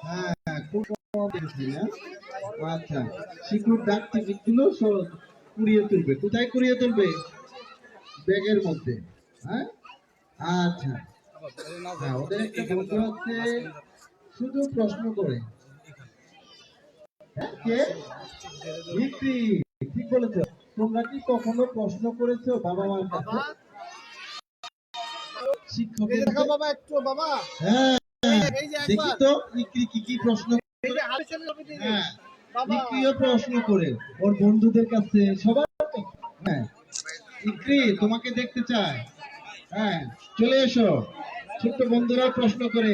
হ্যাঁ, খুব কম দেখেছি না। আচ্ছা, শিকুর ডাক টিকিট গুলো কুড়িয়ে তুলবে। কোথায় কুড়িয়ে তুলবে? ব্যাগের মধ্যে। হ্যাঁ, আচ্ছা। হ্যাঁ, ওদের একটা বন্ধু আছে, শুধু প্রশ্ন করে। হ্যাঁ, কে? ভিত্তি। ঠিক বলেছো। তোমরা কি কখনো প্রশ্ন করেছো বাবা মার কাছে? শিক্ষকের বাবা একটু বাবা। হ্যাঁ, দেখি তো ইকরি কি প্রশ্ন করে। হ্যাঁ, ইকরিও প্রশ্ন করে ওর বন্ধুদের কাছে, সবার কাছে। হ্যাঁ, ইকরি তোমাকে দেখতে চায়। হ্যাঁ, চলে এসো। ছোট্ট বন্ধুরা প্রশ্ন করে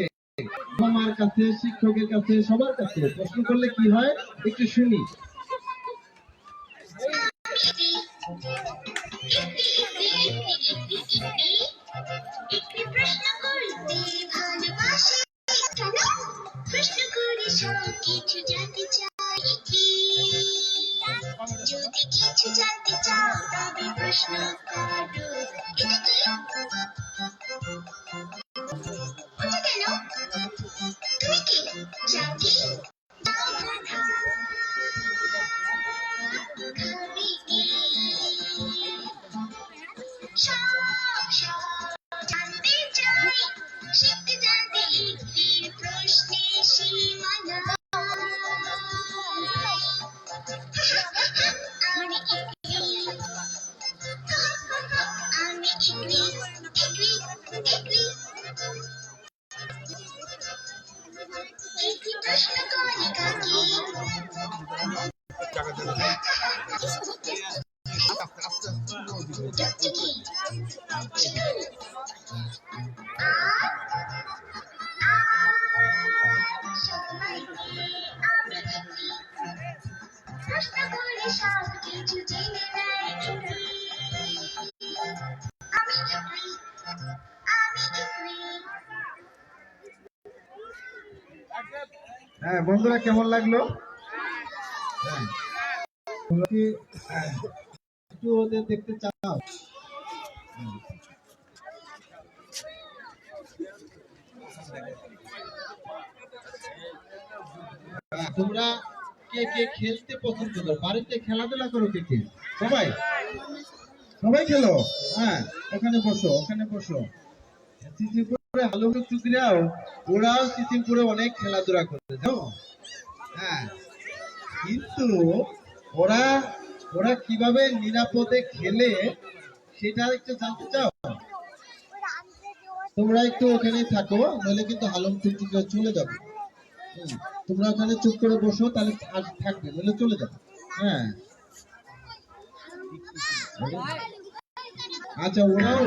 মামার কাছে, শিক্ষকের কাছে, সবার কাছে প্রশ্ন করলে কি হয় একটু শুনি। প্রশ্ন করতে ভালোবাসি কেন? প্রশ্ন করে সব কিছু জানতে চাই। যদি কিছু জানতে চাও তবে প্রশ্ন করো। এটা কি? ওটা কেন? তুমি কি জাতি? জানতে চাই, শিখতে জানতে ইকরির প্রশ্নে সীমানা। আমি ইকরি, আমি ইকরি, ইকরি, ইকরি। ইকরি প্রশ্ন করে কাকে? প্রশ্ন করে সব কিছু জেনে নেয় ইকরি। আমি ইকরি, আমি ইকরি। হ্যাঁ বন্ধুরা, কেমন লাগলো? হ্যাঁ, তোমরা কি একটু ওদের দেখতে চাও? তোমরা কে কে খেলতে পছন্দ করো? বাড়িতে খেলাধুলা করো কে কে? সবাই সবাই খেলো। হ্যাঁ, ওখানে বসো, ওখানে বসো। সিসিমপুরে হালুমু চুকরিয়াও ওরাও সিসিমপুরে অনেক খেলাধুলা করে, জানো? হ্যাঁ, কিন্তু ওরা ওরা কিভাবে নিরাপদে খেলে সেটা একটু জানতে চাও? তোমরা একটু ওখানে থাকো, নইলে কিন্তু হালুম চুকরিয়া চলে যাবে। তোমরা ওখানে চুপ করে বসো, তাহলে থাকবে, নইলে চলে যাবে। হ্যাঁ, আচ্ছা, ওরাও